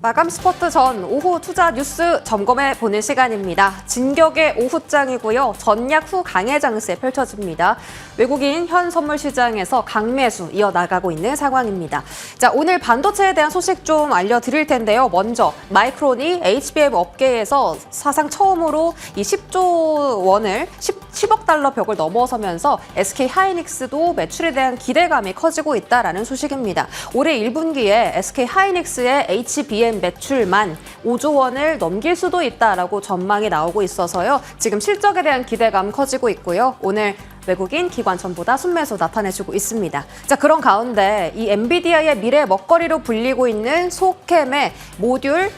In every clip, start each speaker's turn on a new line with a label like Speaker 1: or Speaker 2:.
Speaker 1: 마감 스퍼트 전 오후 투자 뉴스 점검해 보는 시간입니다. 진격의 오후장이고요. 전약 후 강해 장세 펼쳐집니다. 외국인 현 선물 시장에서 강매수 이어나가고 있는 상황입니다. 자, 오늘 반도체에 대한 소식 좀 알려드릴 텐데요. 먼저 마이크론이 HBM 업계에서 사상 처음으로 이 10조 원을 10억 달러 벽을 넘어서면서 SK 하이닉스도 매출에 대한 기대감이 커지고 있다라는 소식입니다. 올해 1분기에 SK 하이닉스의 HBM 매출만 5조 원을 넘길 수도 있다라고 전망이 나오고 있어서요. 지금 실적에 대한 기대감 커지고 있고요. 오늘 외국인 기관 전보다 순매수 나타내주고 있습니다. 자, 그런 가운데 이 엔비디아의 미래 먹거리로 불리고 있는 소캠의 모듈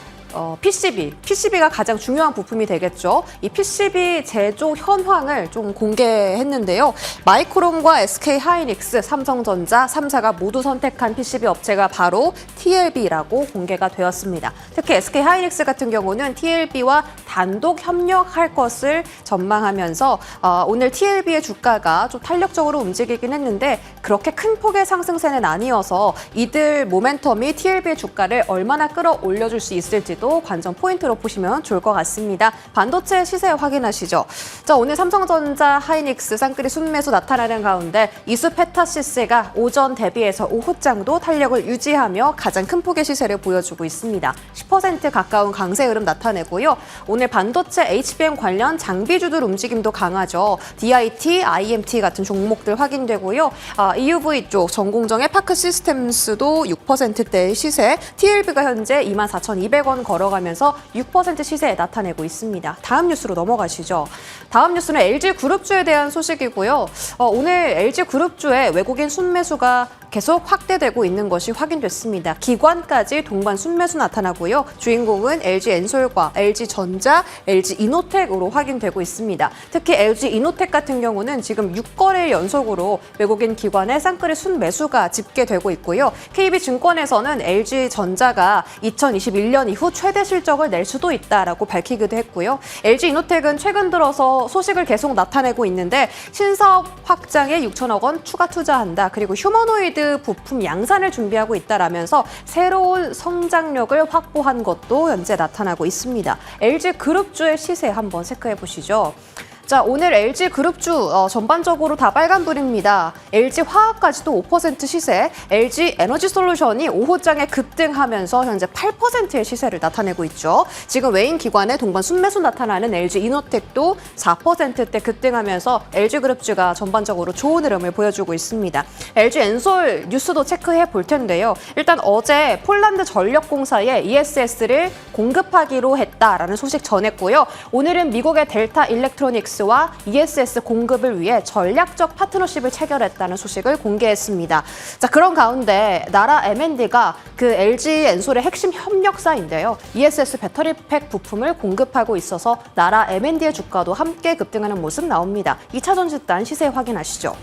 Speaker 1: PCB가 가장 중요한 부품이 되겠죠. 이 PCB 제조 현황을 좀 공개했는데요. 마이크론과 SK 하이닉스, 삼성전자 3사가 모두 선택한 PCB 업체가 바로 TLB라고 공개가 되었습니다. 특히 SK 하이닉스 같은 경우는 TLB와 단독 협력할 것을 전망하면서 오늘 TLB의 주가가 좀 탄력적으로 움직이긴 했는데 그렇게 큰 폭의 상승세는 아니어서 이들 모멘텀이 TLB의 주가를 얼마나 끌어올려줄 수 있을지 도 관전 포인트로 보시면 좋을 것 같습니다. 반도체 시세 확인하시죠. 자, 오늘 삼성전자, 하이닉스 쌍끌이 순매수 나타나는 가운데 이수페타시스가 오전 대비해서 오후장도 탄력을 유지하며 가장 큰 폭의 시세를 보여주고 있습니다. 10% 가까운 강세 흐름 나타내고요. 오늘 반도체 HBM 관련 장비주들 움직임도 강하죠. DIT, IMT 같은 종목들 확인되고요. EUV 쪽 전공정의 파크 시스템스도 6%대의 시세, TLB가 현재 24,200원 걸어가면서 6% 시세 나타내고 있습니다. 다음 뉴스로 넘어가시죠. 다음 뉴스는 LG그룹주에 대한 소식이고요. 오늘 LG그룹주의 외국인 순매수가 계속 확대되고 있는 것이 확인됐습니다. 기관까지 동반 순매수 나타나고요. 주인공은 LG엔솔과 LG전자, LG이노텍으로 확인되고 있습니다. 특히 LG이노텍 같은 경우는 지금 6거래일 연속으로 외국인 기관의 쌍끌이 순매수가 집계되고 있고요. KB증권에서는 LG전자가 2021년 이후 최대 실적을 낼 수도 있다라고 밝히기도 했고요. LG이노텍은 최근 들어서 소식을 계속 나타내고 있는데 신사업 확장에 6천억 원 추가 투자한다. 그리고 휴머노이드 부품 양산을 준비하고 있다라면서 새로운 성장력을 확보한 것도 현재 나타나고 있습니다. LG그룹주의 시세 한번 체크해 보시죠. 자, 오늘 LG그룹주 전반적으로 다 빨간불입니다. LG화학까지도 5% 시세, LG에너지솔루션이 오후장에 급등하면서 현재 8%의 시세를 나타내고 있죠. 지금 외인 기관의 동반 순매수 나타나는 LG이노텍도 4%대 급등하면서 LG그룹주가 전반적으로 좋은 흐름을 보여주고 있습니다. LG엔솔 뉴스도 체크해 볼 텐데요. 일단 어제 폴란드 전력공사에 ESS를 공급하기로 했다라는 소식 전했고요. 오늘은 미국의 델타 일렉트로닉스 와 ESS 공급을 위해 전략적 파트너십을 체결했다는 소식을 공개했습니다. 자, 그런 가운데 나라 M&D가 그 LG엔솔의 핵심 협력사인데요. ESS 배터리팩 부품을 공급하고 있어서 나라 M&D의 주가도 함께 급등하는 모습 나옵니다. 2차 전지단 시세 확인하시죠.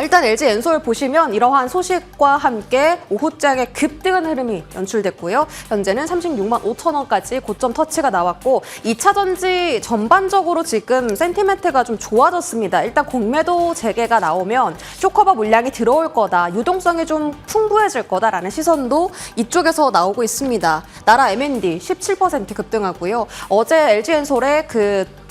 Speaker 1: 일단 LG엔솔 보시면 이러한 소식과 함께 오후장에 급등한 흐름이 연출됐고요. 현재는 36만 5천 원까지 고점 터치가 나왔고 2차 전지 전반적으로 지금 센티멘트가 좀 좋아졌습니다. 일단 공매도 재개가 나오면 쇼커버 물량이 들어올 거다, 유동성이 좀 풍부해질 거다라는 시선도 이쪽에서 나오고 있습니다. 나라 M&D 17% 급등하고요. 어제 LG엔솔의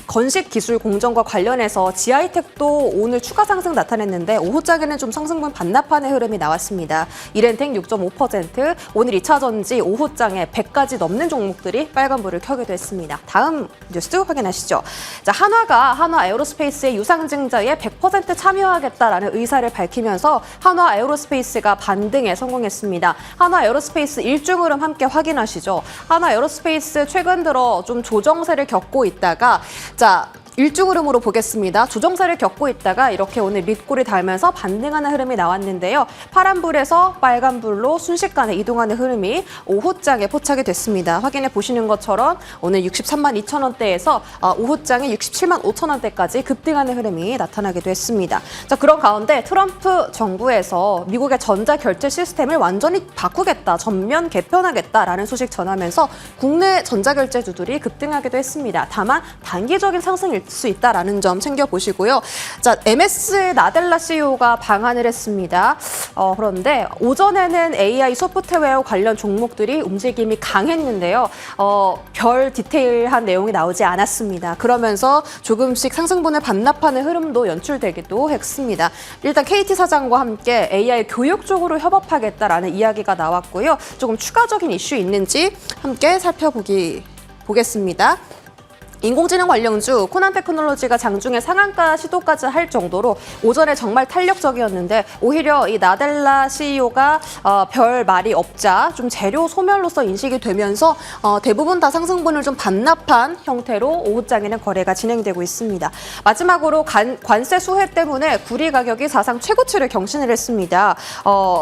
Speaker 1: 건식 기술 공정과 관련해서 지하이텍도 오늘 추가 상승 나타냈는데 오후장에는 좀 상승분 반납하는 흐름이 나왔습니다. 이렌텍 6.5%, 오늘 2차 전지 오후장에 100까지 넘는 종목들이 빨간불을 켜기도 했습니다. 다음 뉴스 확인하시죠. 자, 한화 에어로스페이스의 유상증자에 100% 참여하겠다라는 의사를 밝히면서 한화 에어로스페이스가 반등에 성공했습니다. 한화 에어로스페이스 일중 흐름 함께 확인하시죠. 한화 에어로스페이스 최근 들어 좀 조정세를 겪고 있다가 자, 일중 흐름으로 보겠습니다. 조정세를 겪고 있다가 이렇게 오늘 밑골이 달면서 반등하는 흐름이 나왔는데요. 파란불에서 빨간불로 순식간에 이동하는 흐름이 오후장에 포착이 됐습니다. 확인해 보시는 것처럼 오늘 63만 2천 원대에서 오후장에 67만 5천 원대까지 급등하는 흐름이 나타나기도 했습니다. 자, 그런 가운데 트럼프 정부에서 미국의 전자결제 시스템을 완전히 바꾸겠다, 전면 개편하겠다라는 소식 전하면서 국내 전자결제주들이 급등하기도 했습니다. 다만 단기적인 상승 일정 수 있다라는 점 챙겨보시고요. 자, MS의 나델라 CEO가 방한을 했습니다. 그런데 오전에는 AI 소프트웨어 관련 종목들이 움직임이 강했는데요. 별 디테일한 내용이 나오지 않았습니다. 그러면서 조금씩 상승분을 반납하는 흐름도 연출되기도 했습니다. 일단 KT 사장과 함께 AI 교육 쪽으로 협업하겠다라는 이야기가 나왔고요. 조금 추가적인 이슈 있는지 함께 보겠습니다. 인공지능 관련주 코난테크놀로지가 장중에 상한가 시도까지 할 정도로 오전에 정말 탄력적이었는데 오히려 이 나델라 CEO가 별 말이 없자 좀 재료 소멸로서 인식이 되면서 대부분 다 상승분을 좀 반납한 형태로 오후장에는 거래가 진행되고 있습니다. 마지막으로 관세 수혜 때문에 구리 가격이 사상 최고치를 경신을 했습니다.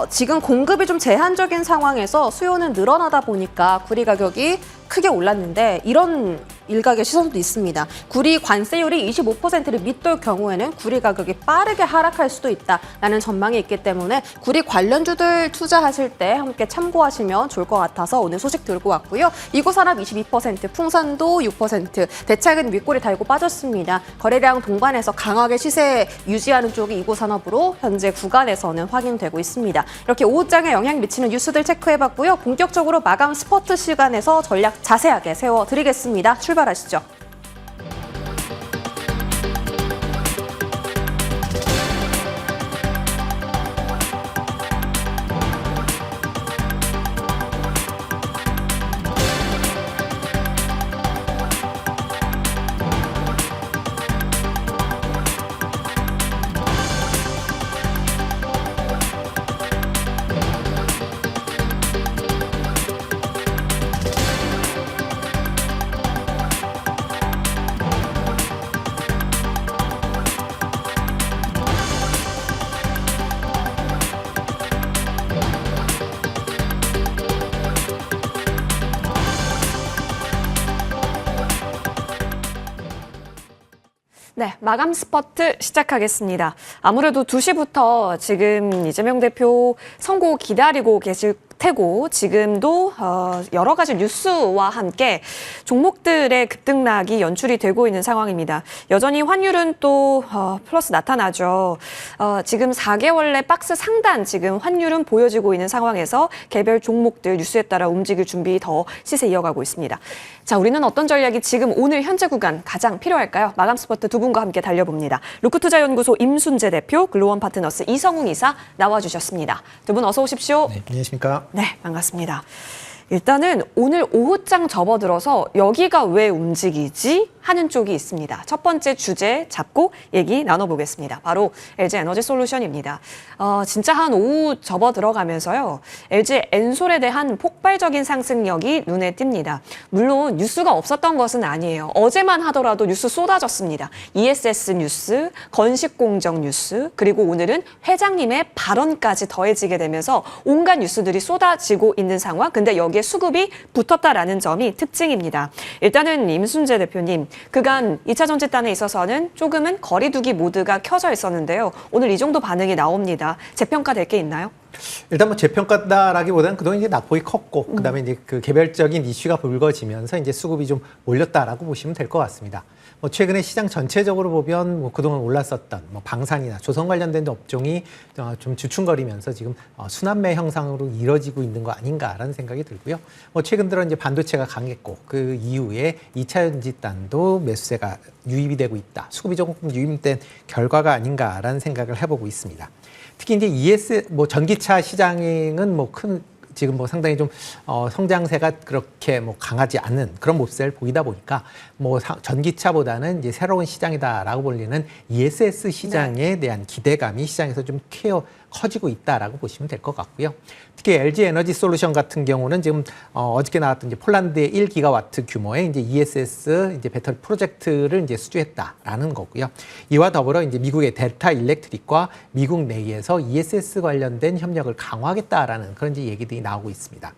Speaker 1: 지금 공급이 좀 제한적인 상황에서 수요는 늘어나다 보니까 구리 가격이 크게 올랐는데 이런 일각의 시선도 있습니다. 구리 관세율이 25%를 밑돌 경우에는 구리 가격이 빠르게 하락할 수도 있다라는 전망이 있기 때문에 구리 관련주들 투자하실 때 함께 참고하시면 좋을 것 같아서 오늘 소식 들고 왔고요. 이고산업 22%, 풍산도 6%, 대차익은 윗골이 달고 빠졌습니다. 거래량 동반해서 강하게 시세 유지하는 쪽이 이고산업으로 현재 구간에서는 확인되고 있습니다. 이렇게 오후장에 영향 미치는 뉴스들 체크해봤고요. 본격적으로 마감 스포트 시간에서 전략 자세하게 세워드리겠습니다. 출발하시죠.
Speaker 2: 네, 마감 스퍼트 시작하겠습니다. 아무래도 2시부터 지금 이재명 대표 선고 기다리고 계실 테고 지금도 여러 가지 뉴스와 함께 종목들의 급등락이 연출이 되고 있는 상황입니다. 여전히 환율은 또 플러스 나타나죠. 지금 4개월 내 박스 상단 지금 환율은 보여지고 있는 상황에서 개별 종목들 뉴스에 따라 움직일 준비 더 시세 이어가고 있습니다. 자, 우리는 어떤 전략이 지금 오늘 현재 구간 가장 필요할까요? 마감 스포트 두 분과 함께 달려봅니다. 루크투자연구소 임순재 대표, 글로원 파트너스 이성웅 이사 나와주셨습니다. 두 분 어서 오십시오.
Speaker 3: 네, 안녕하십니까?
Speaker 2: 네, 반갑습니다. 일단은 오늘 오후장 접어들어서 여기가 왜 움직이지 하는 쪽이 있습니다. 첫 번째 주제 잡고 얘기 나눠보겠습니다. 바로 LG 에너지 솔루션입니다. 진짜 한 오후 접어들어가면서요. LG 엔솔에 대한 폭발적인 상승력이 눈에 띕니다. 물론 뉴스가 없었던 것은 아니에요. 어제만 하더라도 뉴스 쏟아졌습니다. ESS 뉴스, 건식공정 뉴스, 그리고 오늘은 회장님의 발언까지 더해지게 되면서 온갖 뉴스들이 쏟아지고 있는 상황. 근데 여기에 수급이 붙었다라는 점이 특징입니다. 일단은 임순재 대표님, 그간 2차 전지단에 있어서는 조금은 거리두기 모드가 켜져 있었는데요. 오늘 이 정도 반응이 나옵니다. 재평가될 게 있나요?
Speaker 3: 일단 뭐 재평가다라기보다는 그동안 이제 낙폭이 컸고, 그다음에 이제 그 개별적인 이슈가 불거지면서 이제 수급이 좀 몰렸다라고 보시면 될 것 같습니다. 뭐 최근에 시장 전체적으로 보면 뭐 그동안 올랐었던 뭐 방산이나 조선 관련된 업종이 좀 주춤거리면서 지금 순환매 형상으로 이뤄지고 있는 거 아닌가라는 생각이 들고요. 뭐 최근 들어 이제 반도체가 강했고 그 이후에 2차 전지단도 매수세가 유입이 되고 있다. 수급이 조금 유입된 결과가 아닌가라는 생각을 해보고 있습니다. 특히 이제 뭐 전기차 시장은 뭐 지금 뭐 상당히 좀 성장세가 그렇게 뭐 강하지 않은 그런 모습을 보이다 보니까 뭐 전기차보다는 이제 새로운 시장이다라고 불리는 ESS 시장에 대한 기대감이 시장에서 좀 커지고 있다라고 보시면 될 것 같고요. 특히 LG 에너지 솔루션 같은 경우는 지금 어저께 나왔던 이제 폴란드의 1기가와트 규모의 이제 ESS 이제 배터리 프로젝트를 이제 수주했다라는 거고요. 이와 더불어 이제 미국의 델타 일렉트릭과 미국 내에서 ESS 관련된 협력을 강화하겠다라는 그런 이제 얘기들이 나오고 있습니다.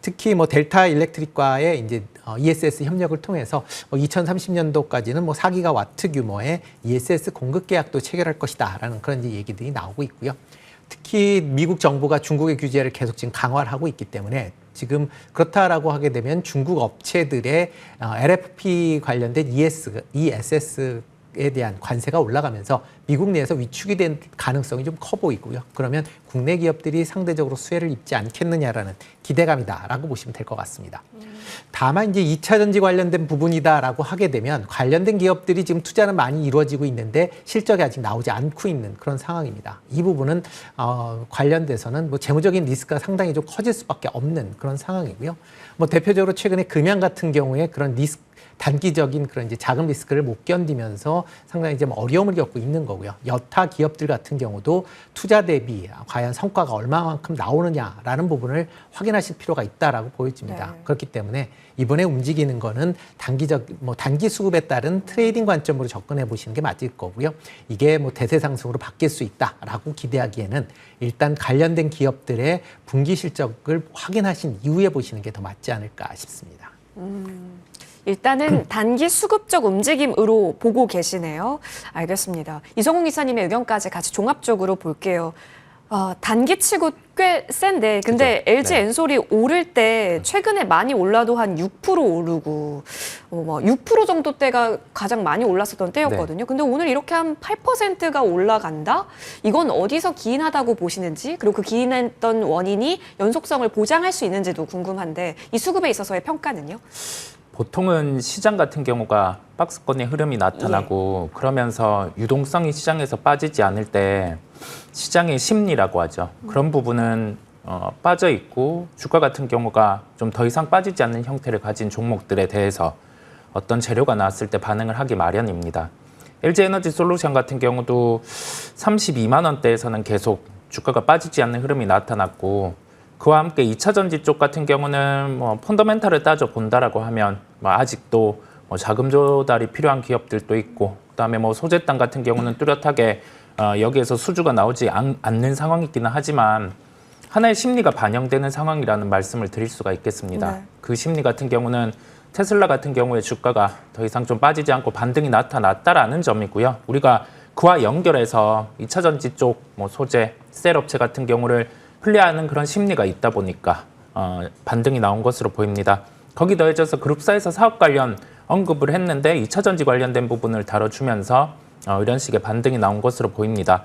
Speaker 3: 특히 뭐 델타 일렉트릭과의 이제 ESS 협력을 통해서 2030년도까지는 뭐 4기가와트 규모의 ESS 공급 계약도 체결할 것이다라는 그런 이제 얘기들이 나오고 있고요. 특히 미국 정부가 중국의 규제를 계속 지금 강화를 하고 있기 때문에 지금 그렇다라고 하게 되면 중국 업체들의 LFP 관련된 ESS에 대한 관세가 올라가면서 미국 내에서 위축이 된 가능성이 좀 커 보이고요. 그러면 국내 기업들이 상대적으로 수혜를 입지 않겠느냐라는 기대감이다라고 보시면 될 것 같습니다. 다만 이제 2차 전지 관련된 부분이다라고 하게 되면 관련된 기업들이 지금 투자는 많이 이루어지고 있는데 실적이 아직 나오지 않고 있는 그런 상황입니다. 이 부분은 관련돼서는 뭐 재무적인 리스크가 상당히 좀 커질 수밖에 없는 그런 상황이고요. 뭐 대표적으로 최근에 금양 같은 경우에 그런 단기적인 그런 이제 작은 리스크를 못 견디면서 상당히 좀 어려움을 겪고 있는 거고요. 여타 기업들 같은 경우도 투자 대비 과연 성과가 얼마만큼 나오느냐라는 부분을 확인하실 필요가 있다라고 보여집니다.
Speaker 2: 네.
Speaker 3: 그렇기 때문에 이번에 움직이는 거는 단기 수급에 따른 트레이딩 관점으로 접근해 보시는 게 맞을 거고요. 이게 뭐 대세 상승으로 바뀔 수 있다라고 기대하기에는 일단 관련된 기업들의 분기 실적을 확인하신 이후에 보시는 게 더 맞지 않을까 싶습니다.
Speaker 2: 일단은 단기 수급적 움직임으로 보고 계시네요. 알겠습니다. 이성훈 기사님의 의견까지 같이 종합적으로 볼게요. 단기치고 꽤 센데 근데
Speaker 3: 그죠?
Speaker 2: LG
Speaker 3: 네.
Speaker 2: 엔솔이 오를 때 최근에 많이 올라도 한 6% 오르고 6% 정도 때가 가장 많이 올랐었던 때였거든요. 근데 오늘 이렇게 한 8%가 올라간다? 이건 어디서 기인하다고 보시는지 그리고 그 기인했던 원인이 연속성을 보장할 수 있는지도 궁금한데 이 수급에 있어서의 평가는요?
Speaker 4: 보통은 시장 같은 경우가 박스권의 흐름이 나타나고 그러면서 유동성이 시장에서 빠지지 않을 때 시장의 심리라고 하죠. 그런 부분은 빠져 있고 주가 같은 경우가 좀 더 이상 빠지지 않는 형태를 가진 종목들에 대해서 어떤 재료가 나왔을 때 반응을 하기 마련입니다. LG에너지솔루션 같은 경우도 32만 원대에서는 계속 주가가 빠지지 않는 흐름이 나타났고 그와 함께 2차 전지 쪽 같은 경우는 뭐 펀더멘탈을 따져 본다라고 하면 뭐 아직도 뭐 자금 조달이 필요한 기업들도 있고 그다음에 뭐 소재땅 같은 경우는 뚜렷하게 여기에서 수주가 나오지 않는 상황이기는 하지만 하나의 심리가 반영되는 상황이라는 말씀을 드릴 수가 있겠습니다.
Speaker 2: 네.
Speaker 4: 그 심리 같은 경우는 테슬라 같은 경우에 주가가 더 이상 좀 빠지지 않고 반등이 나타났다라는 점이고요. 우리가 그와 연결해서 2차 전지 쪽 뭐 소재, 셀 업체 같은 경우를 플레이하는 그런 심리가 있다 보니까 반등이 나온 것으로 보입니다. 거기 더해져서 그룹사에서 사업 관련 언급을 했는데 2차 전지 관련된 부분을 다뤄주면서 이런 식의 반등이 나온 것으로 보입니다.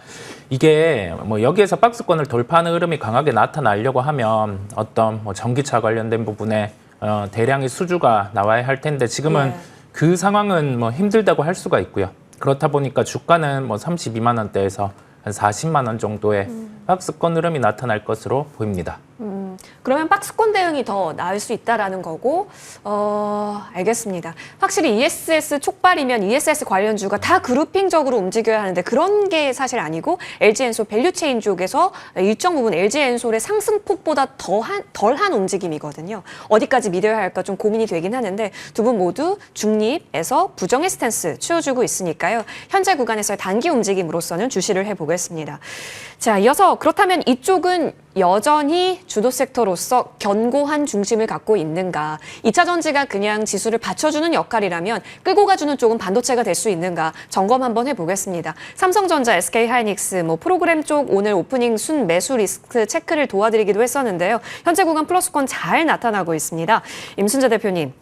Speaker 4: 이게 뭐 여기에서 박스권을 돌파하는 흐름이 강하게 나타나려고 하면 어떤 뭐 전기차 관련된 부분에 대량의 수주가 나와야 할 텐데 지금은
Speaker 2: 네.
Speaker 4: 그 상황은 뭐 힘들다고 할 수가 있고요. 그렇다 보니까 주가는 뭐 32만 원대에서 한 40만 원 정도의 박스권 흐름이 나타날 것으로 보입니다.
Speaker 2: 그러면 박스권 대응이 더 나을 수 있다라는 거고, 알겠습니다. 확실히 ESS 촉발이면 ESS 관련주가 다 그룹핑적으로 움직여야 하는데 그런 게 사실 아니고 LG엔솔 밸류체인 쪽에서 일정 부분 LG엔솔의 상승폭보다 덜한 움직임이거든요. 어디까지 믿어야 할까 좀 고민이 되긴 하는데 두 분 모두 중립에서 부정의 스탠스 취해주고 있으니까요. 현재 구간에서의 단기 움직임으로서는 주시를 해보겠습니다. 자, 이어서 그렇다면 이쪽은 여전히 주도 섹터로서 견고한 중심을 갖고 있는가? 2차 전지가 그냥 지수를 받쳐주는 역할이라면 끌고 가주는 쪽은 반도체가 될 수 있는가? 점검 한번 해보겠습니다. 삼성전자, SK하이닉스, 프로그램 쪽 오늘 오프닝 순 매수 리스크 체크를 도와드리기도 했었는데요. 현재 구간 플러스권 잘 나타나고 있습니다. 임순재 대표님.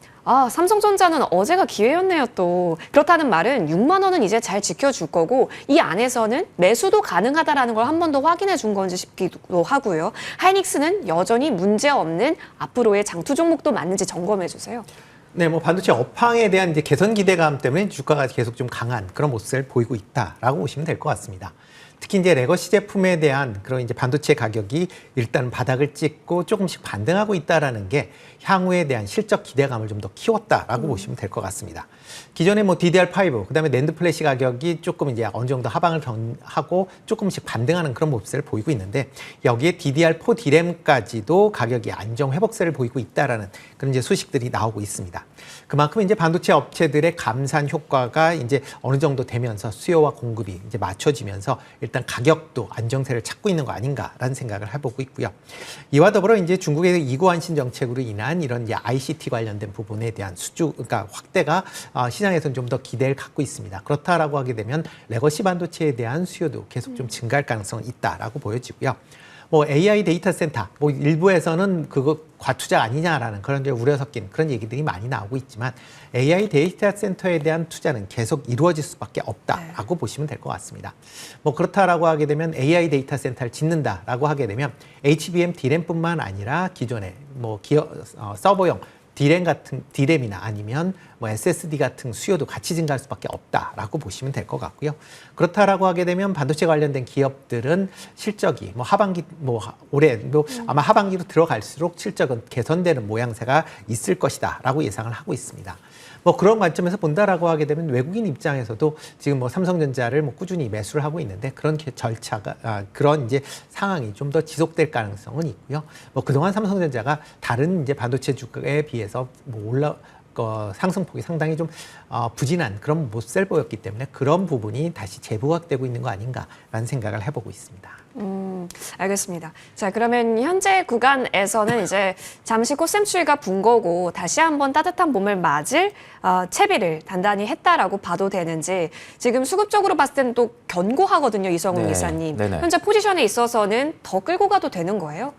Speaker 2: 삼성전자는 어제가 기회였네요 또. 그렇다는 말은 6만 원은 이제 잘 지켜줄 거고 이 안에서는 매수도 가능하다라는 걸 한 번 더 확인해 준 건지 싶기도 하고요. 하이닉스는 여전히 문제없는 앞으로의 장투 종목도 맞는지 점검해 주세요.
Speaker 3: 네, 뭐 반도체 업황에 대한 이제 개선 기대감 때문에 주가가 계속 좀 강한 그런 모습을 보이고 있다라고 보시면 될 것 같습니다. 특히 이제 레거시 제품에 대한 그런 이제 반도체 가격이 일단 바닥을 찍고 조금씩 반등하고 있다라는 게 향후에 대한 실적 기대감을 좀 더 키웠다라고 보시면 될 것 같습니다. 기존에 뭐 DDR5, 그다음에 낸드 플래시 가격이 조금 이제 어느 정도 하방을 하고 조금씩 반등하는 그런 모습을 보이고 있는데 여기에 DDR4 DRAM까지도 가격이 안정 회복세를 보이고 있다라는 그런 이제 소식들이 나오고 있습니다. 그만큼 이제 반도체 업체들의 감산 효과가 이제 어느 정도 되면서 수요와 공급이 이제 맞춰지면서 일단 가격도 안정세를 찾고 있는 거 아닌가라는 생각을 해보고 있고요. 이와 더불어 이제 중국의 이구환신 정책으로 인한 이런 이제 ICT 관련된 부분에 대한 그러니까 확대가 시장에서는 좀 더 기대를 갖고 있습니다. 그렇다라고 하게 되면 레거시 반도체에 대한 수요도 계속 좀 증가할 가능성은 있다라고 보여지고요. 뭐 AI 데이터 센터, 뭐 일부에서는 그거 과투자 아니냐라는 그런 이제 우려 섞인 그런 얘기들이 많이 나오고 있지만 AI 데이터 센터에 대한 투자는 계속 이루어질 수밖에 없다라고 보시면 될 것 같습니다. 뭐 그렇다라고 하게 되면 AI 데이터 센터를 짓는다라고 하게 되면 HBM D램뿐만 아니라 기존의 뭐 서버용 D램이나 아니면 뭐 SSD 같은 수요도 같이 증가할 수밖에 없다라고 보시면 될 것 같고요. 그렇다라고 하게 되면 반도체 관련된 기업들은 실적이 뭐 하반기 뭐 올해 뭐 아마 하반기로 들어갈수록 실적은 개선되는 모양새가 있을 것이다라고 예상을 하고 있습니다. 뭐 그런 관점에서 본다라고 하게 되면 외국인 입장에서도 지금 뭐 삼성전자를 뭐 꾸준히 매수를 하고 있는데 그런 절차가 그런 이제 상황이 좀 더 지속될 가능성은 있고요. 뭐 그동안 삼성전자가 다른 이제 반도체 주가에 비해서 뭐 상승폭이 상당히 좀 부진한 그런 모습을 보였기 때문에 그런 부분이 다시 재부각되고 있는 거 아닌가라는 생각을 해보고 있습니다.
Speaker 2: 알겠습니다. 자, 그러면 현재 구간에서는 이제 잠시 코스닥추이가 분 거고 다시 한번 따뜻한 봄을 맞을 채비를 단단히 했다라고 봐도 되는지 지금 수급적으로 봤을 때는 또 견고하거든요, 이성훈
Speaker 4: 네,
Speaker 2: 이사님.
Speaker 4: 네네.
Speaker 2: 현재 포지션에 있어서는 더 끌고 가도 되는 거예요?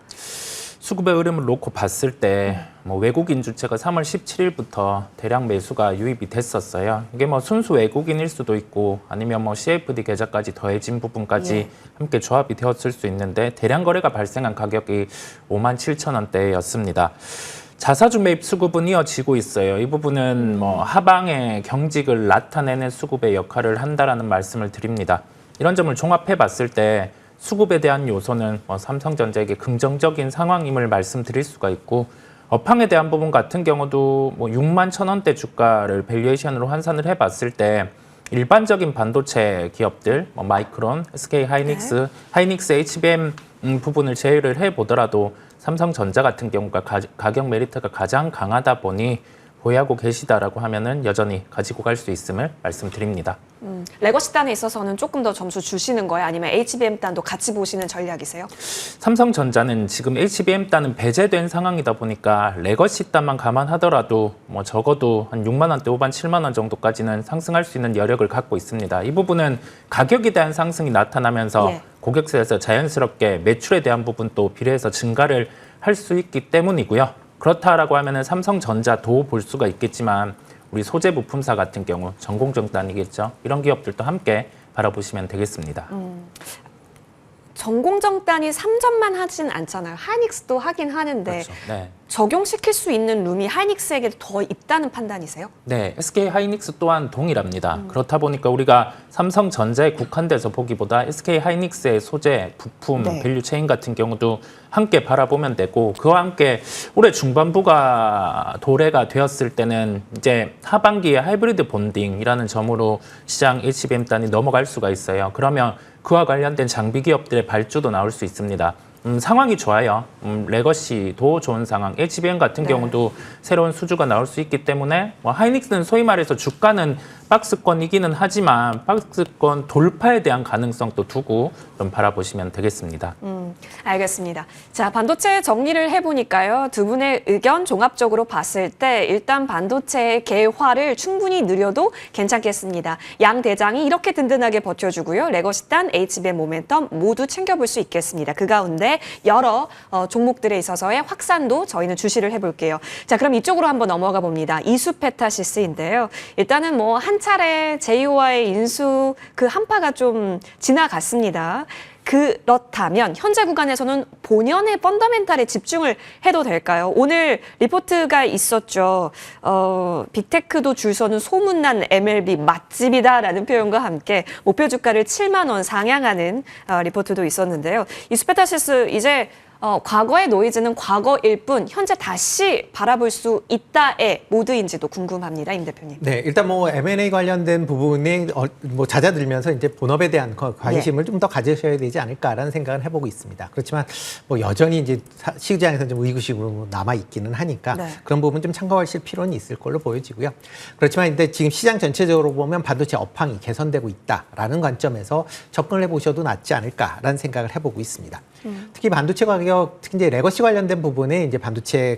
Speaker 4: 수급의 흐름을 놓고 봤을 때 뭐 외국인 주체가 3월 17일부터 대량 매수가 유입이 됐었어요. 이게 뭐 순수 외국인일 수도 있고 아니면 뭐 CFD 계좌까지 더해진 부분까지
Speaker 2: 예.
Speaker 4: 함께 조합이 되었을 수 있는데 대량 거래가 발생한 가격이 57,000원대였습니다. 자사주 매입 수급은 이어지고 있어요. 이 부분은 뭐 하방의 경직을 나타내는 수급의 역할을 한다라는 말씀을 드립니다. 이런 점을 종합해 봤을 때 수급에 대한 요소는 뭐 삼성전자에게 긍정적인 상황임을 말씀드릴 수가 있고 업황에 대한 부분 같은 경우도 뭐 61,000원대 주가를 밸류에이션으로 환산을 해봤을 때 일반적인 반도체 기업들, 뭐 마이크론, SK 하이닉스, 하이닉스 HBM 부분을 제외를 해보더라도 삼성전자 같은 경우가 가격 메리트가 가장 강하다 보니 보유하고 계시다라고 하면은 여전히 가지고 갈 수 있음을 말씀드립니다.
Speaker 2: 레거시 단에 있어서는 조금 더 점수 주시는 거예요? 아니면 HBM 단도 같이 보시는 전략이세요?
Speaker 4: 삼성전자는 지금 HBM 단은 배제된 상황이다 보니까 레거시 단만 감안하더라도 뭐 적어도 한 6만 원대 후반 7만 원 정도까지는 상승할 수 있는 여력을 갖고 있습니다. 이 부분은 가격에 대한 상승이 나타나면서
Speaker 2: 예.
Speaker 4: 고객사에서 자연스럽게 매출에 대한 부분도 비례해서 증가를 할 수 있기 때문이고요. 그렇다라고 하면은 삼성전자도 볼 수가 있겠지만 우리 소재 부품사 같은 경우 전공정단이겠죠. 이런 기업들도 함께 바라보시면 되겠습니다.
Speaker 2: 전공정단이 3점만 하진 않잖아요. 하이닉스도 하긴 하는데
Speaker 4: 그렇죠. 네.
Speaker 2: 적용시킬 수 있는 룸이 하이닉스에게 더 있다는 판단이세요?
Speaker 4: 네, SK 하이닉스 또한 동일합니다. 그렇다 보니까 우리가 삼성전자에 국한돼서 보기보다 SK 하이닉스의 소재, 부품,
Speaker 2: 네.
Speaker 4: 밸류체인 같은 경우도 함께 바라보면 되고 그와 함께 올해 중반부가 도래가 되었을 때는 이제 하반기에 하이브리드 본딩이라는 점으로 시장 HBM 단이 넘어갈 수가 있어요. 그러면 그와 관련된 장비 기업들의 발주도 나올 수 있습니다. 상황이 좋아요. 레거시도 좋은 상황. HBM 같은 경우도 새로운 수주가 나올 수 있기 때문에 뭐 하이닉스는 소위 말해서 주가는 박스권이기는 하지만 박스권 돌파에 대한 가능성도 두고 좀 바라보시면 되겠습니다.
Speaker 2: 알겠습니다. 자, 반도체 정리를 해보니까요. 두 분의 의견 종합적으로 봤을 때 일단 반도체의 개화를 충분히 느려도 괜찮겠습니다. 양 대장이 이렇게 든든하게 버텨주고요. 레거시단, HBM 모멘텀 모두 챙겨볼 수 있겠습니다. 그 가운데 여러 종목들에 있어서의 확산도 저희는 주시를 해볼게요. 자, 그럼 이쪽으로 한번 넘어가 봅니다. 이수페타시스인데요. 일단은 뭐 한 차례 제이오와의 인수 그 한파가 좀 지나갔습니다. 그렇다면 현재 구간에서는 본연의 펀더멘탈에 집중을 해도 될까요? 오늘 리포트가 있었죠. 빅테크도 줄 서는 소문난 MLB 맛집이다라는 표현과 함께 목표 주가를 7만 원 상향하는 리포트도 있었는데요. 이수페타시스 이제 과거의 노이즈는 과거일 뿐 현재 다시 바라볼 수 있다의 모드인지도 궁금합니다, 임 대표님.
Speaker 3: 네, 일단 뭐 M&A 관련된 부분이 뭐 잦아들면서 이제 본업에 대한 관심을 좀 더 가지셔야 되지 않을까라는 생각을 해보고 있습니다. 그렇지만 뭐 여전히 이제 시장에서 좀 의구심으로 남아 있기는 하니까
Speaker 2: 네.
Speaker 3: 그런 부분 좀 참고하실 필요는 있을 걸로 보여지고요. 그렇지만 근데 지금 시장 전체적으로 보면 반도체 업황이 개선되고 있다라는 관점에서 접근을 해보셔도 낫지 않을까라는 생각을 해보고 있습니다. 특히 반도체 가격, 특히 이제 레거시 관련된 부분에 이제 반도체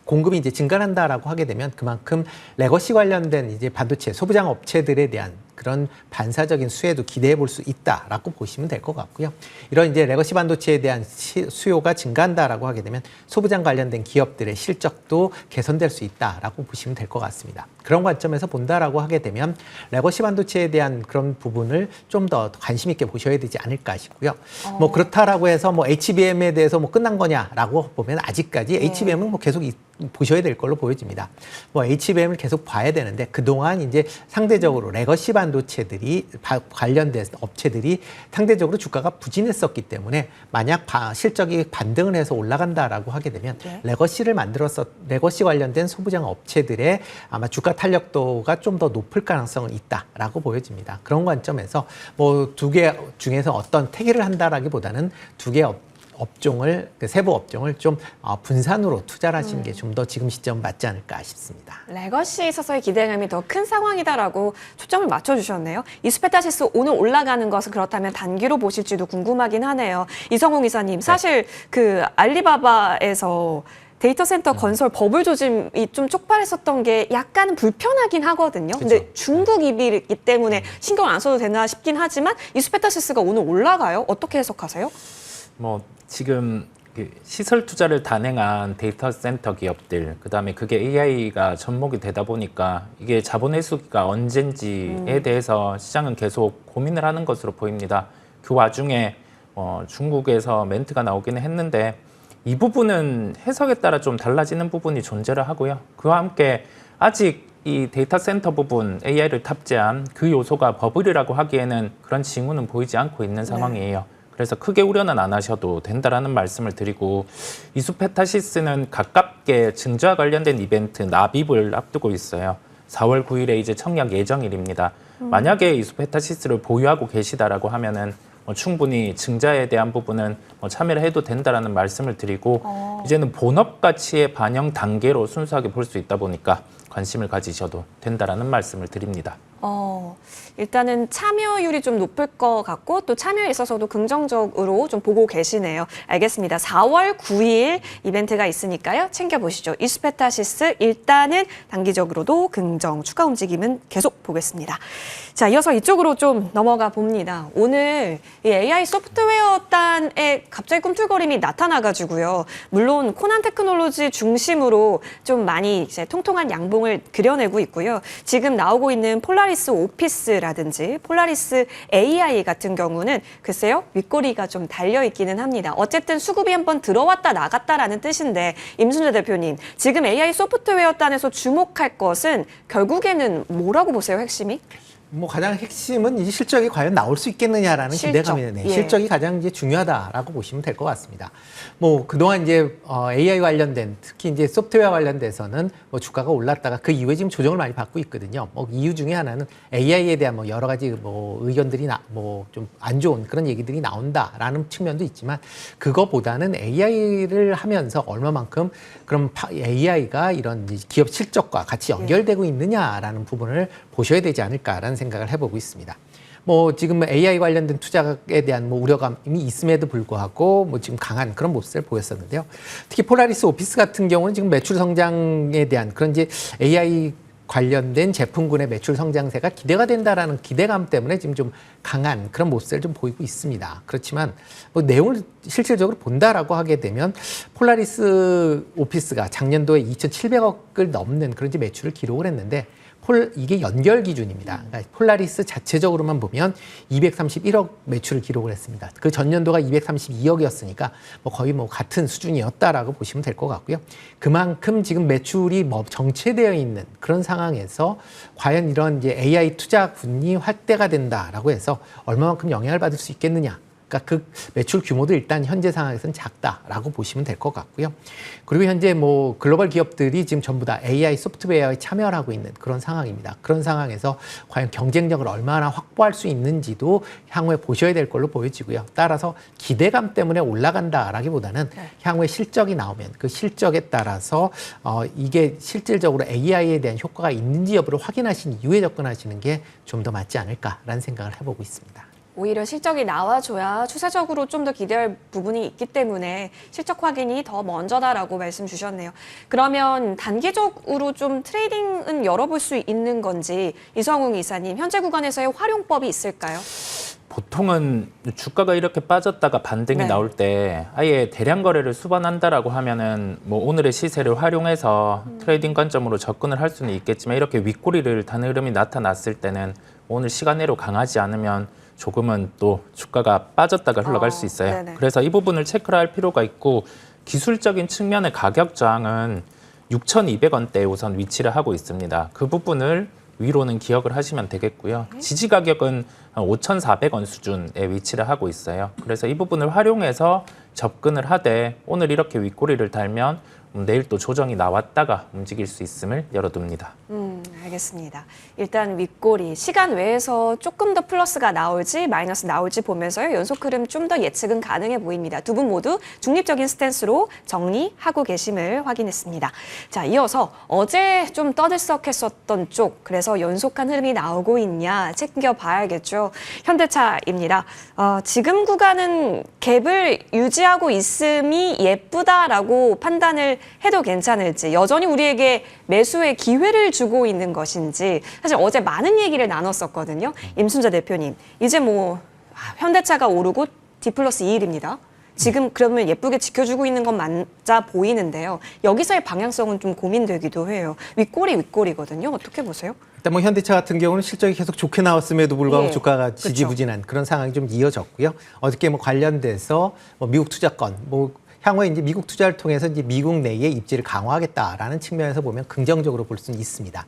Speaker 3: 공급이 이제 증가한다라고 하게 되면 그만큼 레거시 관련된 이제 반도체 소부장 업체들에 대한 그런 반사적인 수혜도 기대해 볼 수 있다라고 보시면 될 것 같고요. 이런 이제 레거시 반도체에 대한 수요가 증가한다라고 하게 되면 소부장 관련된 기업들의 실적도 개선될 수 있다라고 보시면 될 것 같습니다. 그런 관점에서 본다라고 하게 되면 레거시 반도체에 대한 그런 부분을 좀 더 관심 있게 보셔야 되지 않을까 싶고요. 뭐 그렇다라고 해서 뭐 HBM에 대해서 뭐 끝난 거냐라고 보면 아직까지 HBM은 뭐 계속 보셔야 될 걸로 보여집니다. 뭐 HBM을 계속 봐야 되는데 그동안 이제 상대적으로 레거시 반도체들이 관련된 업체들이 상대적으로 주가가 부진했었기 때문에 만약 실적이 반등을 해서 올라간다라고 하게 되면 레거시 관련된 소부장 업체들의 아마 주가 탄력도가 좀 더 높을 가능성은 있다라고 보여집니다. 그런 관점에서 뭐 두 개 중에서 어떤 택일을 한다라기보다는 두 개 업종을 세부 업종을 좀 분산으로 투자를 하시는 게 좀 더 지금 시점 맞지 않을까 싶습니다.
Speaker 2: 레거시에 있어서의 기대감이 더 큰 상황이다라고 초점을 맞춰주셨네요. 이수페타시스 오늘 올라가는 것은 그렇다면 단기로 보실지도 궁금하긴 하네요. 이성홍 이사님, 사실 그 알리바바에서 데이터 센터 건설 버블 조짐이 좀 촉발했었던 게 약간 불편하긴 하거든요. 근데
Speaker 3: 그렇죠.
Speaker 2: 중국 입이기 때문에 신경 안 써도 되나 싶긴 하지만 이수페타시스가 오늘 올라가요? 어떻게 해석하세요?
Speaker 4: 뭐 지금 그 시설 투자를 단행한 데이터 센터 기업들, 그다음에 그게 AI가 접목이 되다 보니까 이게 자본 회수기가 언젠지에 대해서 시장은 계속 고민을 하는 것으로 보입니다. 그 와중에 중국에서 멘트가 나오기는 했는데 이 부분은 해석에 따라 좀 달라지는 부분이 존재를 하고요. 그와 함께 아직 이 데이터 센터 부분 AI를 탑재한 그 요소가 버블이라고 하기에는 그런 징후는 보이지 않고 있는 상황이에요. 그래서 크게 우려는 안 하셔도 된다라는 말씀을 드리고, 이수페타시스는 가깝게 증저와 관련된 이벤트 나빕을 앞두고 있어요. 4월 9일에 이제 청약 예정일입니다. 만약에 이수페타시스를 보유하고 계시다라고 하면은 충분히 증자에 대한 부분은 참여를 해도 된다라는 말씀을 드리고, 이제는 본업 가치의 반영 단계로 순수하게 볼 수 있다 보니까 관심을 가지셔도 된다라는 말씀을 드립니다.
Speaker 2: 일단은 참여율이 좀 높을 것 같고 또 참여에 있어서도 긍정적으로 좀 보고 계시네요. 알겠습니다. 4월 9일 이벤트가 있으니까요. 챙겨보시죠. 이수페타시스 일단은 단기적으로도 긍정, 추가 움직임은 계속 보겠습니다. 자, 이어서 이쪽으로 좀 넘어가 봅니다. 오늘 이 AI 소프트웨어단에 갑자기 꿈틀거림이 나타나가지고요. 물론 코난 테크놀로지 중심으로 좀 많이 이제 통통한 양봉을 그려내고 있고요. 지금 나오고 있는 폴라리스 오피스라든지 폴라리스 AI 같은 경우는 글쎄요, 윗꼬리가 좀 달려있기는 합니다. 어쨌든 수급이 한번 들어왔다 나갔다라는 뜻인데, 임순재 대표님, 지금 AI 소프트웨어단에서 주목할 것은 결국에는 뭐라고 보세요, 핵심이?
Speaker 3: 뭐 가장 핵심은 이 실적이 과연 나올 수 있겠느냐라는 기대감이네.
Speaker 2: 예.
Speaker 3: 실적이 가장 이제 중요하다라고 보시면 될 것 같습니다. 뭐 그동안 이제 AI 관련된, 특히 이제 소프트웨어 관련돼서는 뭐 주가가 올랐다가 그 이후에 지금 조정을 많이 받고 있거든요. 뭐 이유 중에 하나는 AI에 대한 뭐 여러 가지 뭐 의견들이 뭐 좀 안 좋은 그런 얘기들이 나온다라는 측면도 있지만, 그거보다는 AI를 하면서 얼마만큼 그럼 AI가 이런 기업 실적과 같이 연결되고 있느냐라는 부분을 보셔야 되지 않을까라는 생각을 해보고 있습니다. 뭐 지금 AI 관련된 투자에 대한 뭐 우려감이 있음에도 불구하고 뭐 지금 강한 그런 모습을 보였었는데요. 특히 폴라리스 오피스 같은 경우는 지금 매출 성장에 대한 그런 이제 AI 관련된 제품군의 매출 성장세가 기대가 된다라는 기대감 때문에 지금 좀 강한 그런 모습을 좀 보이고 있습니다. 그렇지만 뭐 내용을 실질적으로 본다라고 하게 되면 폴라리스 오피스가 작년도에 2,700억을 넘는 그런 이제 매출을 기록을 했는데, 이게 연결 기준입니다. 그러니까 폴라리스 자체적으로만 보면 231억 매출을 기록을 했습니다. 그 전년도가 232억이었으니까 뭐 거의 뭐 같은 수준이었다라고 보시면 될 것 같고요. 그만큼 지금 매출이 뭐 정체되어 있는 그런 상황에서 과연 이런 이제 AI 투자군이 확대가 된다라고 해서 얼마만큼 영향을 받을 수 있겠느냐. 그러니까 그 매출 규모도 일단 현재 상황에서는 작다라고 보시면 될 것 같고요. 그리고 현재 뭐 글로벌 기업들이 지금 전부 다 AI 소프트웨어에 참여를 하고 있는 그런 상황입니다. 그런 상황에서 과연 경쟁력을 얼마나 확보할 수 있는지도 향후에 보셔야 될 걸로 보여지고요. 따라서 기대감 때문에 올라간다라기보다는 향후에 실적이 나오면 그 실적에 따라서 이게 실질적으로 AI에 대한 효과가 있는지 여부를 확인하신 이후에 접근하시는 게 좀 더 맞지 않을까라는 생각을 해보고 있습니다.
Speaker 2: 오히려 실적이 나와줘야 추세적으로 좀 더 기대할 부분이 있기 때문에 실적 확인이 더 먼저다라고 말씀 주셨네요. 그러면 단기적으로 좀 트레이딩은 열어볼 수 있는 건지 이성웅 이사님, 현재 구간에서의 활용법이 있을까요?
Speaker 4: 보통은 주가가 이렇게 빠졌다가 반등이
Speaker 2: 네.
Speaker 4: 나올 때 아예 대량 거래를 수반한다라고 하면은 뭐 오늘의 시세를 활용해서 트레이딩 관점으로 접근을 할 수는 있겠지만 이렇게 윗꼬리를 다는 흐름이 나타났을 때는 오늘 시간내로 강하지 않으면 조금은 또 주가가 빠졌다가 흘러갈 수 있어요.
Speaker 2: 네네.
Speaker 4: 그래서 이 부분을 체크를 할 필요가 있고 기술적인 측면의 가격 저항은 6,200원대에 우선 위치를 하고 있습니다. 그 부분을 위로는 기억을 하시면 되겠고요. 지지 가격은 5,400원 수준에 위치를 하고 있어요. 그래서 이 부분을 활용해서 접근을 하되 오늘 이렇게 윗꼬리를 달면 내일 또 조정이 나왔다가 움직일 수 있음을 열어둡니다.
Speaker 2: 알겠습니다. 일단 윗꼬리, 시간 외에서 조금 더 플러스가 나올지 마이너스 나올지 보면서요. 연속 흐름 좀 더 예측은 가능해 보입니다. 두 분 모두 중립적인 스탠스로 정리하고 계심을 확인했습니다. 자, 이어서 어제 좀 떠들썩했었던 쪽, 그래서 연속한 흐름이 나오고 있냐 챙겨봐야겠죠. 현대차입니다. 지금 구간은 갭을 유지하고 있음이 예쁘다라고 판단을 해도 괜찮을지, 여전히 우리에게 매수의 기회를 주고 있는 것인지, 사실 어제 많은 얘기를 나눴었거든요. 임순자 대표님, 이제 뭐 현대차가 오르고 D+2일입니다. 지금 그러면 예쁘게 지켜주고 있는 건 맞아 보이는데요. 여기서의 방향성은 좀 고민되기도 해요. 윗꼬리거든요. 어떻게 보세요?
Speaker 3: 일단 뭐 현대차 같은 경우는 실적이 계속 좋게 나왔음에도 불구하고
Speaker 2: 예,
Speaker 3: 주가가 지지부진한 그런 상황이 좀 이어졌고요. 어저께 뭐 관련돼서 뭐 미국 투자권, 뭐 향후에 이제 미국 투자를 통해서 이제 미국 내에 입지를 강화하겠다라는 측면에서 보면 긍정적으로 볼 수는 있습니다.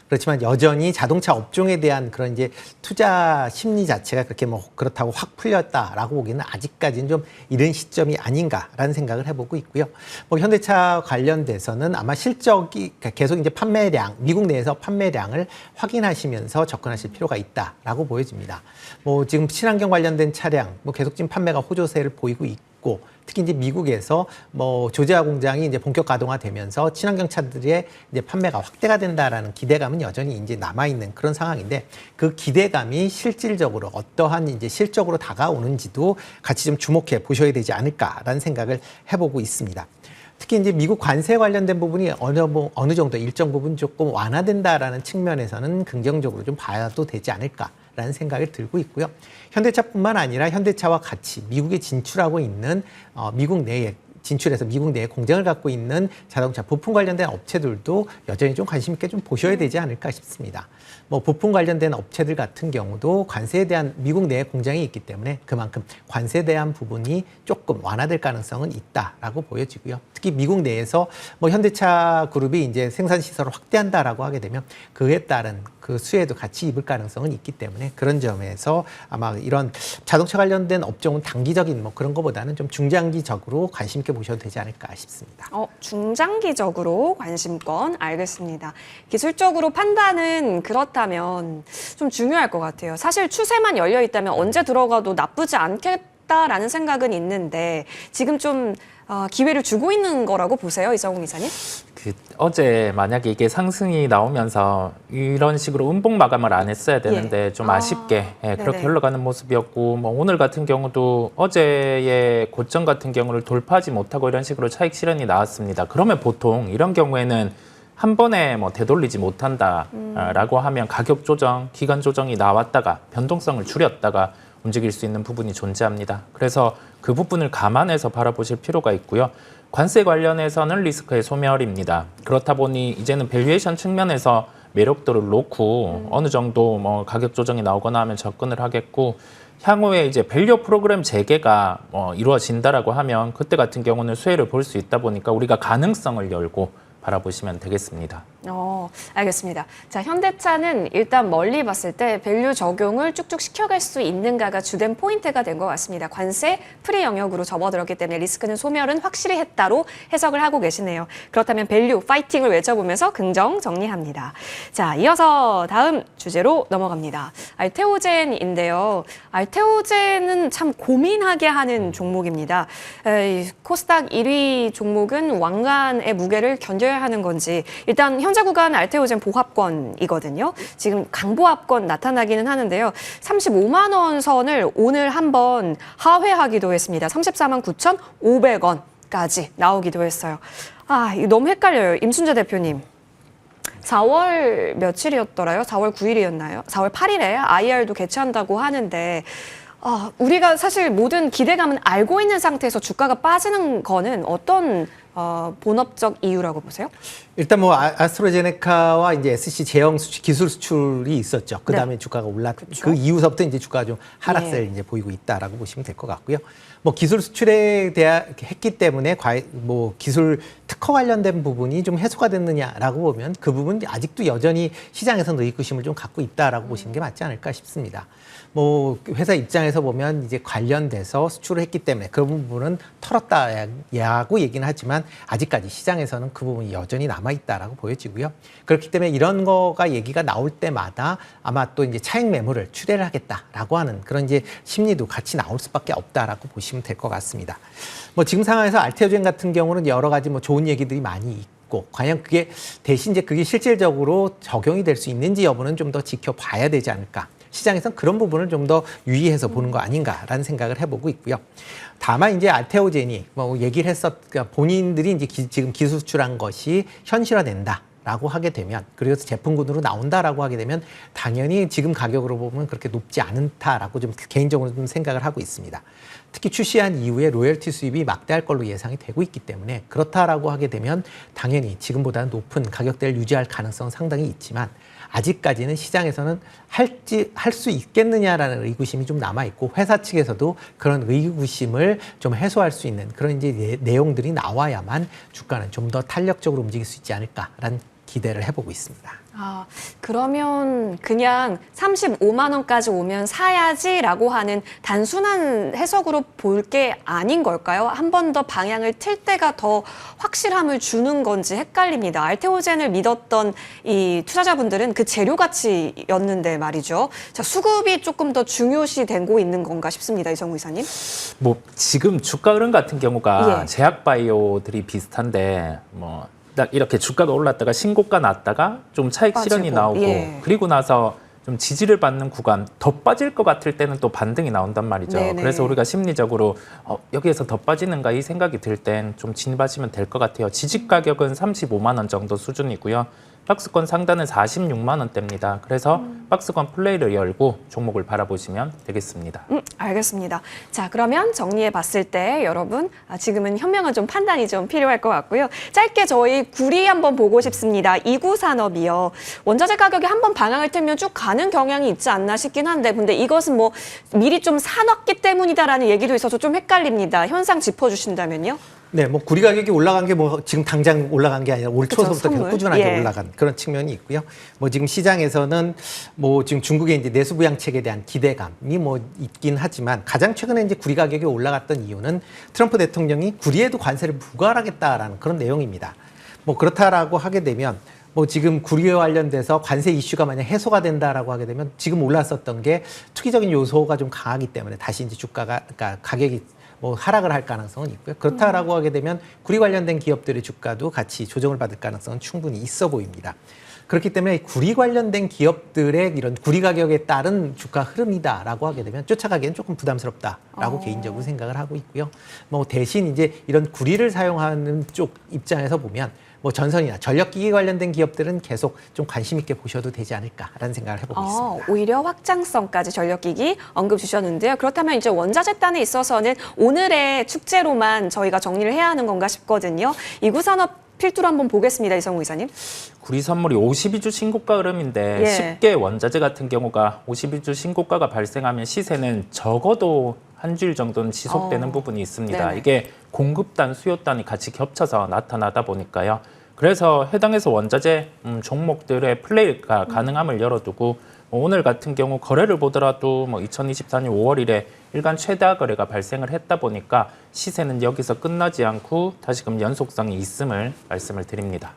Speaker 3: 그렇지만 여전히 자동차 업종에 대한 그런 이제 투자 심리 자체가 그렇게 뭐 그렇다고 확 풀렸다라고 보기는 아직까지는 좀 이른 시점이 아닌가라는 생각을 해보고 있고요. 뭐 현대차 관련돼서는 아마 실적이 계속 이제 판매량, 미국 내에서 판매량을 확인하시면서 접근하실 필요가 있다라고 보여집니다. 뭐 지금 친환경 관련된 차량, 뭐 계속 지금 판매가 호조세를 보이고 있고, 특히 이제 미국에서 뭐 조제화 공장이 이제 본격 가동화되면서 친환경 차들의 이제 판매가 확대가 된다라는 기대감은 여전히 이제 남아 있는 그런 상황인데, 그 기대감이 실질적으로 어떠한 이제 실적으로 다가오는지도 같이 좀 주목해 보셔야 되지 않을까라는 생각을 해보고 있습니다. 특히 이제 미국 관세 관련된 부분이 어느 정도 일정 부분 조금 완화된다라는 측면에서는 긍정적으로 좀 봐도 되지 않을까라는 생각이 들고 있고요. 현대차뿐만 아니라 현대차와 같이 미국에 진출하고 있는 미국 내에 진출해서 미국 내에 공장을 갖고 있는 자동차 부품 관련된 업체들도 여전히 좀 관심 있게 좀 보셔야 되지 않을까 싶습니다. 뭐 부품 관련된 업체들 같은 경우도 관세에 대한 미국 내에 공장이 있기 때문에 그만큼 관세에 대한 부분이 조금 완화될 가능성은 있다라고 보여지고요. 특히 미국 내에서 뭐 현대차 그룹이 이제 생산 시설을 확대한다라고 하게 되면 그에 따른 그 수혜도 같이 입을 가능성은 있기 때문에 그런 점에서 아마 이런 자동차 관련된 업종은 단기적인 뭐 그런 것보다는 좀 중장기적으로 관심 있게 보셔도 되지 않을까 싶습니다.
Speaker 2: 중장기적으로 관심권 알겠습니다. 기술적으로 판단은 그렇다면 좀 중요할 것 같아요. 사실 추세만 열려 있다면 언제 들어가도 나쁘지 않겠다라는 생각은 있는데 지금 좀 기회를 주고 있는 거라고 보세요, 이성웅 이사님?
Speaker 4: 어제 만약에 이게 상승이 나오면서 이런 식으로 음봉 마감을 안 했어야 되는데 좀 아쉽게 그렇게
Speaker 2: 네네.
Speaker 4: 흘러가는 모습이었고, 뭐 오늘 같은 경우도 어제의 고점 같은 경우를 돌파하지 못하고 이런 식으로 차익 실현이 나왔습니다. 그러면 보통 이런 경우에는 한 번에 뭐 되돌리지 못한다라고 하면 가격 조정, 기간 조정이 나왔다가 변동성을 줄였다가 움직일 수 있는 부분이 존재합니다. 그래서 그 부분을 감안해서 바라보실 필요가 있고요. 관세 관련해서는 리스크의 소멸입니다. 그렇다 보니 이제는 밸류에이션 측면에서 매력도를 놓고 어느 정도 뭐 가격 조정이 나오거나 하면 접근을 하겠고, 향후에 이제 밸류 프로그램 재개가 이루어진다라고 하면 그때 같은 경우는 수혜를 볼 수 있다 보니까 우리가 가능성을 열고 바라보시면 되겠습니다.
Speaker 2: 알겠습니다. 자, 현대차는 일단 멀리 봤을 때 밸류 적용을 쭉쭉 시켜갈 수 있는가가 주된 포인트가 된 것 같습니다. 관세 프리 영역으로 접어들었기 때문에 리스크는 소멸은 확실히 했다로 해석을 하고 계시네요. 그렇다면 밸류 파이팅을 외쳐보면서 긍정 정리합니다. 자, 이어서 다음 주제로 넘어갑니다. 알테오젠인데요. 알테오젠은 참 고민하게 하는 종목입니다. 코스닥 1위 종목은 왕관의 무게를 견뎌야 하는 건지, 일단 현재 구간 알테오젠 보합권이거든요. 지금 강보합권 나타나기는 하는데요. 35만 원 선을 오늘 한번 하회하기도 했습니다. 34만 9,500원까지 나오기도 했어요. 아, 이거 너무 헷갈려요. 임순재 대표님. 4월 며칠이었더라요? 4월 9일이었나요? 4월 8일에 IR도 개최한다고 하는데 우리가 사실 모든 기대감은 알고 있는 상태에서 주가가 빠지는 거는 어떤 본업적 이유라고 보세요?
Speaker 3: 일단 뭐 아스트라제네카와 이제 SC 제형 기술 수출이 있었죠. 그다음에
Speaker 2: 네.
Speaker 3: 주가가 올랐.
Speaker 2: 그렇죠.
Speaker 3: 그 이후서부터 이제 주가가 좀 하락세를 이제 보이고 있다라고 보시면 될 것 같고요. 뭐 기술 수출에 대한 했기 때문에 뭐 기술 특허 관련된 부분이 좀 해소가 됐느냐라고 보면 그 부분 아직도 여전히 시장에서는 의구심을 좀 갖고 있다라고 보시는 게 맞지 않을까 싶습니다. 뭐 회사 입장에서 보면 이제 관련돼서 수출을 했기 때문에 그 부분은 털었다라고 얘기는 하지만 아직까지 시장에서는 그 부분이 여전히 남아 있다라고 보여지고요. 그렇기 때문에 이런 거가 얘기가 나올 때마다 아마 또 이제 차익 매물을 출회를 하겠다라고 하는 그런 이제 심리도 같이 나올 수밖에 없다라고 보시면 될 것 같습니다. 뭐 지금 상황에서 알테오젠 같은 경우는 여러 가지 뭐 좋은 얘기들이 많이 있고 과연 그게 대신 이제 그게 실질적으로 적용이 될 수 있는지 여부는 좀 더 지켜봐야 되지 않을까. 시장에서는 그런 부분을 좀 더 유의해서 보는 거 아닌가라는 생각을 해보고 있고요. 다만 이제 알테오젠이 뭐 얘기를 그러니까 본인들이 이제 지금 기술 수출한 것이 현실화된다라고 하게 되면 그리고 제품군으로 나온다라고 하게 되면 당연히 지금 가격으로 보면 그렇게 높지 않다라고 좀 개인적으로 좀 생각을 하고 있습니다. 특히 출시한 이후에 로열티 수입이 막대할 걸로 예상이 되고 있기 때문에 그렇다라고 하게 되면 당연히 지금보다는 높은 가격대를 유지할 가능성은 상당히 있지만 아직까지는 시장에서는 할 수 있겠느냐라는 의구심이 좀 남아있고 회사 측에서도 그런 의구심을 좀 해소할 수 있는 그런 이제 내용들이 나와야만 주가는 좀 더 탄력적으로 움직일 수 있지 않을까라는 기대를 해보고 있습니다.
Speaker 2: 그러면 그냥 35만 원까지 오면 사야지라고 하는 단순한 해석으로 볼 게 아닌 걸까요? 한 번 더 방향을 틀 때가 더 확실함을 주는 건지 헷갈립니다. 알테오젠을 믿었던 이 투자자분들은 그 재료 가치였는데 말이죠. 자, 수급이 조금 더 중요시되고 있는 건가 싶습니다. 이정우 이사님.
Speaker 4: 뭐 지금 주가 흐름 같은 경우가
Speaker 2: 예.
Speaker 4: 제약 바이오들이 비슷한데 뭐 딱 이렇게 주가가 올랐다가 신고가 났다가 좀 차익 실현이
Speaker 2: 빠지고,
Speaker 4: 나오고
Speaker 2: 예.
Speaker 4: 그리고 나서 좀 지지를 받는 구간 더 빠질 것 같을 때는 또 반등이 나온단 말이죠.
Speaker 2: 네네.
Speaker 4: 그래서 우리가 심리적으로 여기에서 더 빠지는가 이 생각이 들 땐 좀 진입하시면 될 것 같아요. 지지 가격은 35만 원 정도 수준이고요. 박스권 상단은 46만 원대입니다. 그래서 박스권 플레이를 열고 종목을 바라보시면 되겠습니다.
Speaker 2: 알겠습니다. 자, 그러면 정리해 봤을 때 여러분 지금은 현명한 좀 판단이 좀 필요할 것 같고요. 짧게 저희 구리 한번 보고 싶습니다. 이구산업이요. 원자재 가격이 한번 방향을 틀면 쭉 가는 경향이 있지 않나 싶긴 한데 근데 이것은 뭐 미리 좀 사놨기 때문이다라는 얘기도 있어서 좀 헷갈립니다. 현상 짚어주신다면요.
Speaker 3: 네, 뭐 구리 가격이 올라간 게 뭐 지금 당장 올라간 게 아니라 올
Speaker 2: 그쵸,
Speaker 3: 초서부터 계속
Speaker 2: 선물.
Speaker 3: 꾸준하게
Speaker 2: 예.
Speaker 3: 올라간 그런 측면이 있고요. 뭐 지금 시장에서는 뭐 지금 중국의 이제 내수 부양책에 대한 기대감이 뭐 있긴 하지만 가장 최근에 이제 구리 가격이 올라갔던 이유는 트럼프 대통령이 구리에도 관세를 부과하겠다라는 그런 내용입니다. 뭐 그렇다라고 하게 되면 뭐 지금 구리와 관련돼서 관세 이슈가 만약 해소가 된다라고 하게 되면 지금 올랐었던 게 투기적인 요소가 좀 강하기 때문에 다시 이제 주가가 그러니까 가격이 뭐 하락을 할 가능성은 있고요. 그렇다라고 하게 되면 구리 관련된 기업들의 주가도 같이 조정을 받을 가능성은 충분히 있어 보입니다. 그렇기 때문에 구리 관련된 기업들의 이런 구리 가격에 따른 주가 흐름이다라고 하게 되면 쫓아가기엔 조금 부담스럽다라고 개인적으로 생각을 하고 있고요. 뭐 대신 이제 이런 구리를 사용하는 쪽 입장에서 보면 뭐 전선이나 전력기기 관련된 기업들은 계속 좀 관심 있게 보셔도 되지 않을까라는 생각을 해보고 있습니다.
Speaker 2: 오히려 확장성까지 전력기기 언급 주셨는데요. 그렇다면 이제 원자재 단에 있어서는 오늘의 축제로만 저희가 정리를 해야 하는 건가 싶거든요. 이구산업 필두로 한번 보겠습니다. 이성우 이사님.
Speaker 4: 구리 선물이 52주 신고가 흐름인데
Speaker 2: 예.
Speaker 4: 쉽게 원자재 같은 경우가 52주 신고가가 발생하면 시세는 적어도 한 주일 정도는 지속되는 부분이 있습니다.
Speaker 2: 네네.
Speaker 4: 이게 공급단, 수요단이 같이 겹쳐서 나타나다 보니까요. 그래서 해당해서 원자재 종목들의 플레이가 가능함을 열어두고 오늘 같은 경우 거래를 보더라도 뭐 2024년 5월 1에 일간 최다 거래가 발생을 했다 보니까 시세는 여기서 끝나지 않고 다시금 연속성이 있음을 말씀을 드립니다.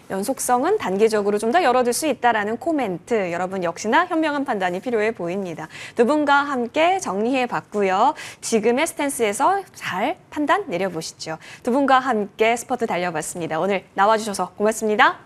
Speaker 2: 연속성은 단기적으로 좀 더 열어둘 수 있다라는 코멘트. 여러분 역시나 현명한 판단이 필요해 보입니다. 두 분과 함께 정리해 봤고요. 지금의 스탠스에서 잘 판단 내려보시죠. 두 분과 함께 스포트 달려봤습니다. 오늘 나와주셔서 고맙습니다.